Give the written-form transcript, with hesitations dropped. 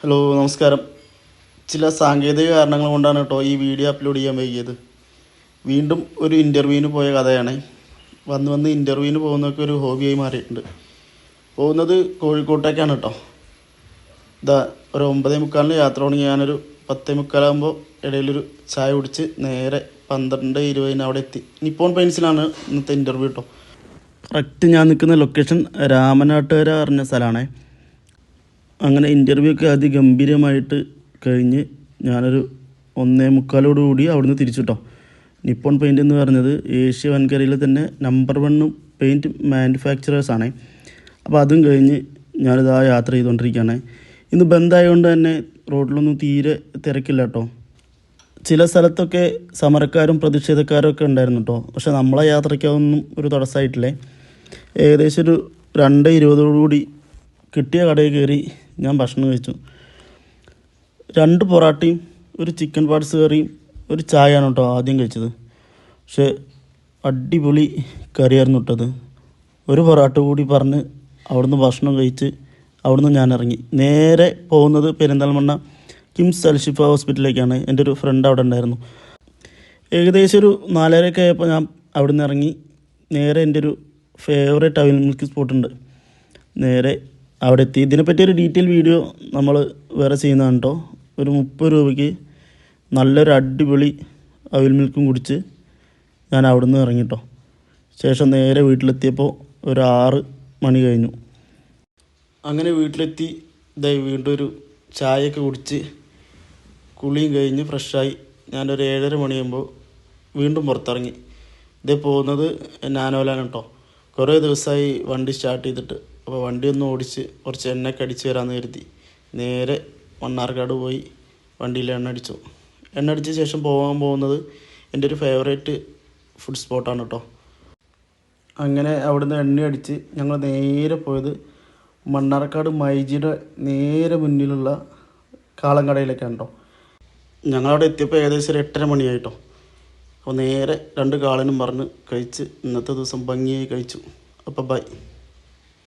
Hello നമസ്കാരം. ചില സാങ്കേതിക കാരണങ്ങൾ കൊണ്ടാണ് കേട്ടോ ഈ വീഡിയോ അപ്ലോഡ് ചെയ്യാൻ വൈകിയത്. വീണ്ടും ഒരു ഇൻ്റർവ്യൂവിന് പോയ കഥയാണ്. വന്ന് ഇൻ്റർവ്യൂവിന് പോകുന്നതൊക്കെ ഒരു ഹോബിയായി മാറിയിട്ടുണ്ട്. പോകുന്നത് കോഴിക്കോട്ടേക്കാണ് കേട്ടോ. ഇതാ ഒരു 9:45 യാത്ര തുടങ്ങി ഞാനൊരു 10:45 ഇടയിലൊരു ചായ കുടിച്ച് നേരെ 12:20 അവിടെ എത്തി. നിപ്പോൺ പെയിൻസിലാണ് ഇന്നത്തെ ഇൻ്റർവ്യൂ കേട്ടോ. കറക്റ്റ് ഞാൻ നിൽക്കുന്ന ലൊക്കേഷൻ രാമനാട്ടുകര പറഞ്ഞ സ്ഥലമാണ്. അങ്ങനെ ഇൻ്റർവ്യൂ ഒക്കെ അതിഗംഭീരമായിട്ട് കഴിഞ്ഞ് ഞാനൊരു 1:45 അവിടുന്ന് തിരിച്ചു കേട്ടോ. നിപ്പോൺ പെയിൻറ്റ് എന്ന് പറഞ്ഞത് ഏഷ്യ വൻകരയിലെ തന്നെ നമ്പർ 1 പെയിൻറ്റ് മാനുഫാക്ചറേഴ്സാണ്. അപ്പോൾ അതും കഴിഞ്ഞ് ഞാനിതാ യാത്ര ചെയ്തുകൊണ്ടിരിക്കുകയാണ്. ഇന്ന് ബന്ധായതുകൊണ്ട് തന്നെ റോഡിലൊന്നും തീരെ തിരക്കില്ല കേട്ടോ. ചില സ്ഥലത്തൊക്കെ സമരക്കാരും പ്രതിഷേധക്കാരും ഒക്കെ ഉണ്ടായിരുന്നു കേട്ടോ. പക്ഷേ നമ്മളെ യാത്രയ്ക്ക് അതൊന്നും ഒരു തടസ്സമായിട്ടില്ലേ. ഏകദേശം ഒരു 2:20 കിട്ടിയ കടയിൽ കയറി ഞാൻ ഭക്ഷണം കഴിച്ചു. 2 പൊറാട്ടയും ഒരു ചിക്കൻ പാർട്സ് കറിയും ഒരു ചായയാണ് കേട്ടോ ആദ്യം കഴിച്ചത്. പക്ഷേ അടിപൊളി കറിയായിരുന്നു ഇട്ടത്. ഒരു പൊറാട്ട കൂടി പറഞ്ഞ് അവിടുന്ന് ഭക്ഷണം കഴിച്ച് അവിടുന്ന് ഞാൻ ഇറങ്ങി. നേരെ പോകുന്നത് പെരിന്തൽമണ്ണ കിംസ് അൽഷിഫ ഹോസ്പിറ്റലിലേക്കാണ്. എൻ്റെ ഒരു ഫ്രണ്ട് അവിടെ ഉണ്ടായിരുന്നു. ഏകദേശം ഒരു 4:30 ആയപ്പോൾ ഞാൻ അവിടുന്ന് ഇറങ്ങി നേരെ എൻ്റെ ഒരു ഫേവറേറ്റ് അവിൽ മിൽക്ക് സ്പോട്ടുണ്ട്. നേരെ അവിടെ എത്തി. ഇതിനെപ്പറ്റി ഒരു ഡീറ്റെയിൽ വീഡിയോ നമ്മൾ വേറെ ചെയ്യുന്നതാണ് കേട്ടോ. ഒരു 30 രൂപയ്ക്ക് നല്ലൊരു അടിപൊളി അവിൽ മിൽക്കും കുടിച്ച് ഞാൻ അവിടുന്ന് ഇറങ്ങി കേട്ടോ. ശേഷം നേരെ വീട്ടിലെത്തിയപ്പോൾ ഒരു 6 മണി കഴിഞ്ഞു. അങ്ങനെ വീട്ടിലെത്തി വീണ്ടും ഒരു ചായയൊക്കെ കുടിച്ച് കുളിയും കഴിഞ്ഞ് ഫ്രഷായി ഞാനൊരു 7:30 മണിയാകുമ്പോൾ വീണ്ടും പുറത്തിറങ്ങി. പോകുന്നത് നാനോലാണ് കേട്ടോ. കുറേ ദിവസമായി വണ്ടി സ്റ്റാർട്ട് ചെയ്തിട്ട്. അപ്പോൾ വണ്ടി ഒന്ന് ഓടിച്ച് കുറച്ച് എണ്ണയൊക്കെ അടിച്ച് വരാമെന്ന് കരുതി നേരെ മണ്ണാർക്കാട് പോയി വണ്ടിയിൽ എണ്ണ അടിച്ച ശേഷം പോകുന്നത് എൻ്റെ ഒരു ഫേവറേറ്റ് ഫുഡ് സ്പോട്ടാണ് കേട്ടോ. അങ്ങനെ അവിടുന്ന് എണ്ണ അടിച്ച് ഞങ്ങൾ നേരെ പോയത് മണ്ണാർക്കാട് മൈജിയുടെ നേരെ മുന്നിലുള്ള കാളങ്കടയിലേക്കാണ് കേട്ടോ. ഞങ്ങളവിടെ എത്തിയപ്പോൾ ഏകദേശം ഒരു 8:30 മണിയായിട്ടോ. അപ്പോൾ നേരെ 2 കാളനും പറഞ്ഞ് കഴിച്ച് ഇന്നത്തെ ദിവസം ഭംഗിയായി കഴിച്ചു. അപ്പോൾ ബൈ.